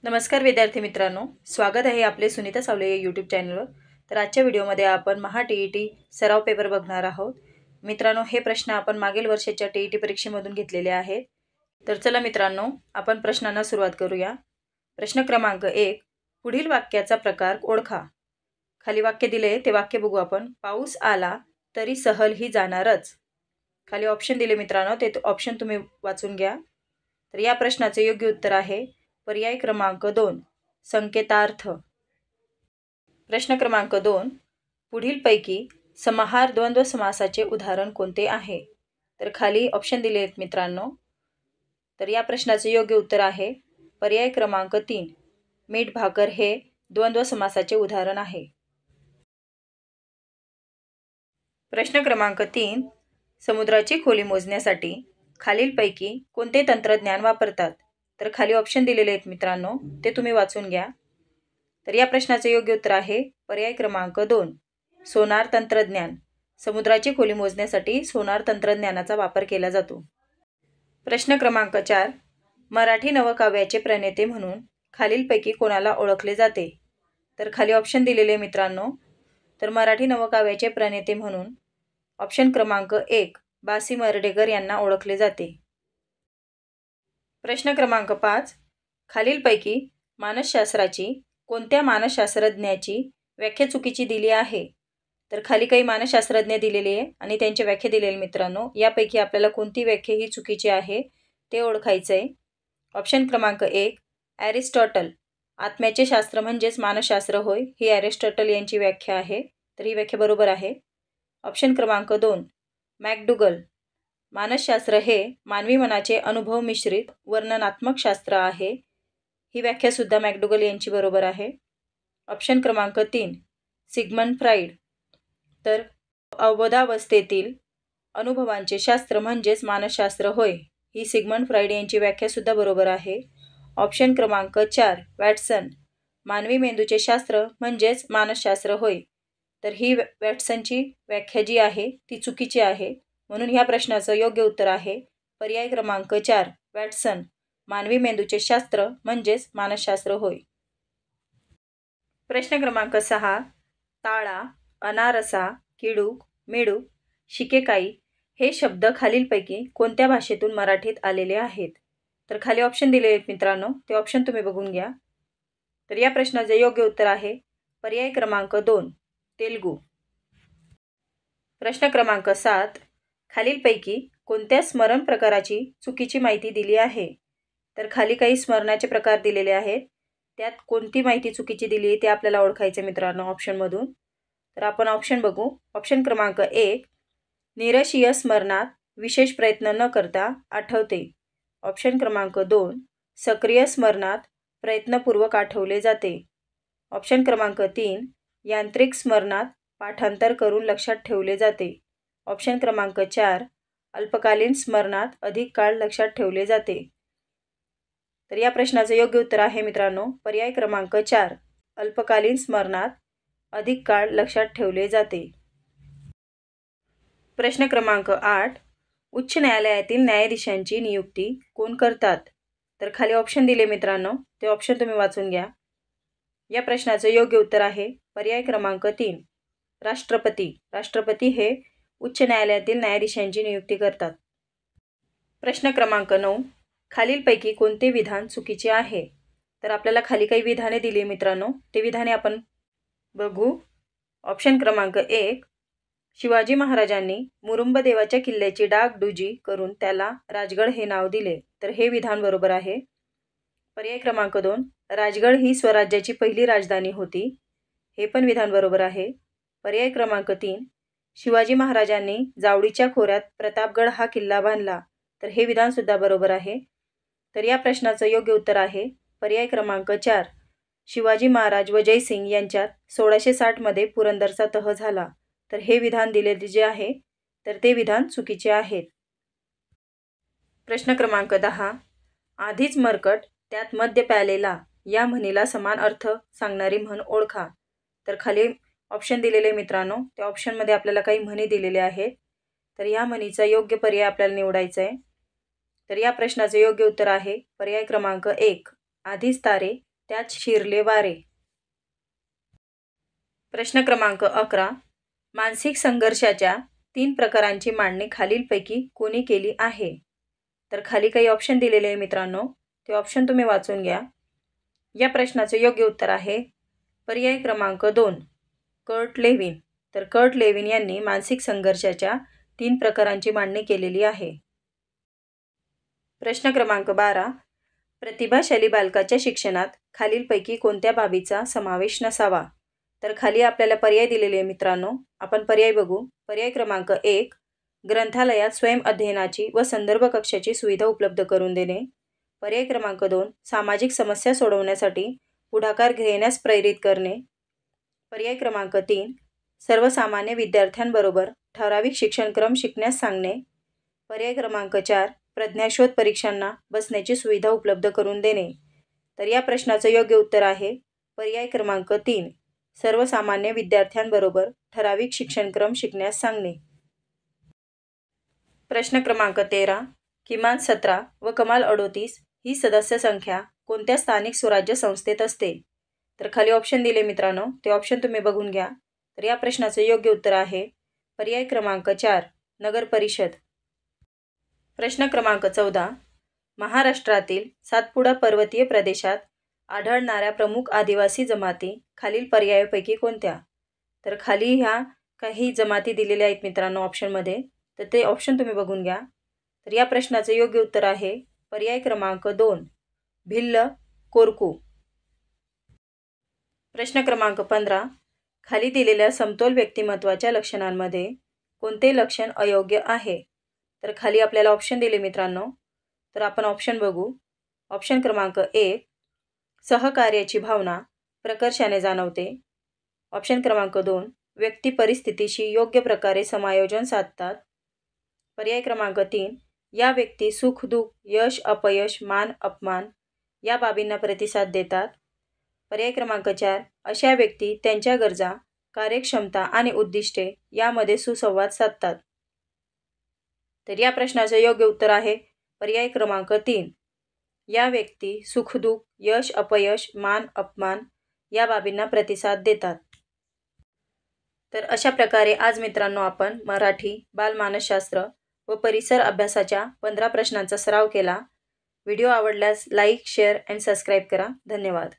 नमस्कार विद्यार्थी मित्रांनो, स्वागत आहे आपले सुनीता सावले या यूट्यूब चॅनलवर। तर आजच्या व्हिडिओमध्ये आपण महा टी सराव पेपर बघणार आहोत। मित्रांनो, हे प्रश्न आपण मागील वर्षाच्या टी परीक्षेमधून घेतलेले आहेत। तर चला मित्रांनो, आपण प्रश्नांना सुरुवात करूया। प्रश्न क्रमांक 1, पुढील वाक्याचा प्रकार ओळखा। खाली वाक्य दिले ते वाक्य बघू आपण। पाऊस आला तरी सहल ही जाणारच। खाली ऑप्शन दिले मित्रांनो, ते ऑप्शन तुम्ही वाचून घ्या। तर या प्रश्नाचे योग्य उत्तर आहे पर्याय क्रमांक 2, संकेतार्थ। प्रश्न क्रमांक 2, पुढीलपैकी समाहार द्वंद्व समासाचे उदाहरण कोणते आहे? तर खाली ऑप्शन दिले आहेत मित्रांनो। तर या प्रश्नाचे योग्य उत्तर आहे पर्याय क्रमांक 3, मीठ भाकर हे द्वंद्व समासाचे उदाहरण आहे। प्रश्न क्रमांक 3, समुद्राची खोली मोजण्यासाठी खालीलपैकी कोणते तंत्रज्ञान वापरतात? तर खाली ऑप्शन दिलेले आहेत मित्रांनो, ते तुम्ही वाचून घ्या। तर या प्रश्नाचे योग्य उत्तर आहे पर्याय क्रमांक 2, सोनार तंत्रज्ञान। समुद्राची खोली मोजण्यासाठी सोनार तंत्रज्ञानाचा वापर केला जातो। प्रश्न क्रमांक 4, मराठी नवकाव्याचे प्रणेते म्हणून खालीलपैकी कोणाला ओळखले जाते? तर खाली ऑप्शन दिलेले मित्रांनो। तर मराठी नवकाव्याचे प्रणेते म्हणून ऑप्शन क्रमांक 1, बासी मर्ढेकर यांना ओळखले जाते। प्रश्न क्रमांक 5, खालीलपैकी मानसशास्त्राची कोणत्या मानसशास्त्रज्ञाची व्याख्या चुकीची दिली आहे? तर खाली काही मानसशास्त्रज्ञ दिलेले आहे आणि त्यांची व्याख्या दिलेली मित्रांनो। यापैकी आपल्याला कोणती व्याख्या ही चुकीची आहे ते ओळखायचं आहे। ऑप्शन क्रमांक 1, ॲरिस्टॉटल, आत्म्याचे शास्त्र म्हणजेच मानसशास्त्र होय, ही ॲरिस्टॉटल यांची व्याख्या आहे। तर ही व्याख्या बरोबर आहे। ऑप्शन क्रमांक 2, मॅकडुगल, मानसशास्त्र हे मानवी मनाचे अनुभव मिश्रित वर्णनात्मक शास्त्र आहे। ही व्याख्या सुद्धा मॅकडुगल यांची बरोबर आहे। ऑप्शन क्रमांक 3, सिग्मंड फ्राईड, तर अबोधावस्थेतील अनुभवांचे शास्त्र म्हणजेच मानसशास्त्र होय, ही सिग्मंड फ्राईड यांची व्याख्या सुद्धा बरोबर आहे। ऑप्शन क्रमांक 4, वॅटसन, मानवी मेंदूचे शास्त्र म्हणजेच मानसशास्त्र होय, तर ही वॅटसनची व्याख्या जी आहे ती चुकीची आहे। म्हणून ह्या प्रश्नाचं योग्य उत्तर आहे पर्याय क्रमांक 4, वॅटसन, मानवी मेंदूचे शास्त्र म्हणजेच मानसशास्त्र होय। प्रश्न क्रमांक 6, ताळा, अनारसा, किडूक, मिडूक, शिकेकाई हे शब्द खालीलपैकी कोणत्या भाषेतून मराठीत आलेले आहेत? तर खाली ऑप्शन दिलेले आहेत मित्रांनो, ते ऑप्शन तुम्ही बघून घ्या। तर या प्रश्नाचे योग्य उत्तर आहे पर्याय क्रमांक 2, तेलुगू। प्रश्न क्रमांक 7, खालीलपैकी कोणत्या स्मरण प्रकाराची चुकीची माहिती दिली आहे? तर खाली काही स्मरणाचे प्रकार दिलेले आहेत, त्यात कोणती माहिती चुकीची दिली आहे ते आपल्याला ओळखायचे मित्रांनो ऑप्शनमधून। तर आपण ऑप्शन बघू। ऑप्शन क्रमांक 1, निरशीय स्मरणात विशेष प्रयत्न न करता आठवते। ऑप्शन क्रमांक 2, सक्रिय स्मरणात प्रयत्नपूर्वक आठवले जाते। ऑप्शन क्रमांक 3, यांत्रिक स्मरणात पाठांतर करून लक्षात ठेवले जाते। ऑप्शन क्रमांक 4, अल्पकालीन स्मरणात अधिक काळ लक्षात ठेवले जाते। तर या प्रश्नाचे योग्य उत्तर आहे मित्रांनो पर्याय क्रमांक 4, अल्पकालीन स्मरणात अधिक काळ लक्षात ठेवले जाते। प्रश्न क्रमांक 8, उच्च न्यायालयातील न्यायाधीशांची नियुक्ती कोण करतात? तर खाली ऑप्शन दिले मित्रांनो, ते ऑप्शन तुम्ही वाचून घ्या। या प्रश्नाचे योग्य उत्तर आहे पर्याय क्रमांक 3, राष्ट्रपती। राष्ट्रपती हे उच्च न्यायालयातील न्यायाधीशांची नियुक्ती करतात। प्रश्न क्रमांक 9, खालीलपैकी कोणते विधान चुकीचे आहे? तर आपल्याला खाली काही विधाने दिली मित्रांनो, ते विधाने आपण बघू। ऑप्शन क्रमांक 1, शिवाजी महाराजांनी मुरुंबदेवाच्या किल्ल्याची डागडुजी करून त्याला राजगड हे नाव दिले, तर हे विधान बरोबर आहे। पर्याय क्रमांक 2, राजगड ही स्वराज्याची पहिली राजधानी होती, हे पण विधान बरोबर आहे। पर्याय क्रमांक 3, शिवाजी महाराजांनी जावळीच्या खोऱ्यात प्रतापगड हा किल्ला बांधला, तर हे विधान सुद्धा बरोबर आहे। तर या प्रश्नाचं योग्य उत्तर आहे पर्याय क्रमांक 4, शिवाजी महाराज व जयसिंग यांच्यात 1660 मध्ये पुरंदरचा तह झाला, तर हे विधान दिलेले जे आहे तर ते विधान चुकीचे आहेत। प्रश्न क्रमांक 10, आधीच मरकट त्यात मद्य प्यालेला या म्हणीला समान अर्थ सांगणारी म्हण ओळखा। तर खाली ऑप्शन दिलेले मित्रांनो, त्या ऑप्शनमध्ये आपल्याला काही म्हणी दिलेल्या आहेत, तर या म्हणीचा योग्य पर्याय आपल्याला निवडायचा आहे। तर या प्रश्नाचे योग्य उत्तर आहे पर्याय क्रमांक 1, आधीच तारे त्यात शिरले वारे. प्रश्न क्रमांक 11. मानसिक संघर्षाच्या 3 प्रकारांची मांडणी खालीलपैकी कोणी केली आहे? तर खाली काही ऑप्शन दिलेले आहे मित्रांनो, ते ऑप्शन तुम्ही वाचून घ्या. या प्रश्नाचं योग्य उत्तर आहे पर्याय क्रमांक 2, कर्ट लेव्हिन. तर कर्ट लेव्हिन यांनी मानसिक संघर्षाच्या 3 प्रकारांची मांडणी केलेली आहे. प्रश्न क्रमांक 12. प्रतिभाशाली बालकाच्या शिक्षणात खालीलपैकी कोणत्या बाबीचा समावेश नसावा? तर खाली आपल्याला पर्याय दिलेले आहे मित्रांनो, आपण पर्याय बघू. पर्याय क्रमांक 1, ग्रंथालयात स्वयं अध्ययनाची व संदर्भ कक्षाची सुविधा उपलब्ध करून देणे. पर्याय क्रमांक 2, सामाजिक समस्या सोडवण्यासाठी पुढाकार घेण्यास प्रेरित करणे. पर्याय क्रमांक 3, सर्वसामान्य विद्यार्थ्यांबरोबर ठराविक शिक्षणक्रम शिकण्यास सांगणे. पर्याय क्रमांक 4, प्रज्ञाशोध परीक्षांना बसण्याची सुविधा उपलब्ध करून देणे. तर या प्रश्नाचं योग्य उत्तर आहे पर्याय क्रमांक 3, सर्वसामान्य विद्यार्थ्यांबरोबर ठराविक शिक्षणक्रम शिकण्यास सांगणे. प्रश्न क्रमांक 13. किमान 17 व कमाल 38 ही सदस्य संख्या कोणत्या स्थानिक स्वराज्य संस्थेत असते? तर खाली ऑप्शन दिले मित्रांनो, ते ऑप्शन तुम्ही बघून घ्या. तर या प्रश्नाचं योग्य उत्तर आहे पर्याय क्रमांक 4, नगर परिषद. प्रश्न क्रमांक 14. महाराष्ट्रातील सातपुडा पर्वतीय प्रदेशात आढळणाऱ्या प्रमुख आदिवासी जमाती खालील पर्यायापैकी कोणत्या? तर खाली ह्या काही जमाती दिलेल्या आहेत मित्रांनो ऑप्शनमध्ये, तर ते ऑप्शन तुम्ही बघून घ्या. तर या प्रश्नाचं योग्य उत्तर आहे पर्याय क्रमांक 2, भिल्ल कोरकू. प्रश्न क्रमांक 15. खाली दिलेल्या समतोल व्यक्तिमत्वाच्या लक्षणांमध्ये कोणते लक्षण अयोग्य आहे? तर खाली आपल्याला ऑप्शन दिले मित्रांनो, तर आपण ऑप्शन बघू. ऑप्शन क्रमांक 1, सहकार्याची भावना प्रकर्षाने जाणवते. ऑप्शन क्रमांक 2, व्यक्ती परिस्थितीशी योग्य प्रकारे समायोजन साधतात. पर्याय क्रमांक 3, या व्यक्ती सुख दुःख, यश अपयश, मान अपमान या बाबींना प्रतिसाद देतात. पर्याय क्रमांक 4, अशा व्यक्ती त्यांच्या गरजा, कार्यक्षमता आणि उद्दिष्टे यामध्ये सुसंवाद साधतात. तर या प्रश्नाचं योग्य उत्तर आहे पर्याय क्रमांक 3, या व्यक्ती सुख दुःख, यश अपयश, मान अपमान या बाबींना प्रतिसाद देतात. तर अशा प्रकारे आज मित्रांनो आपण मराठी, बालमानसशास्त्र व परिसर अभ्यासाच्या 15 प्रश्नांचा सराव केला. व्हिडिओ आवडल्यास लाईक, शेअर अँड सबस्क्राईब करा. धन्यवाद.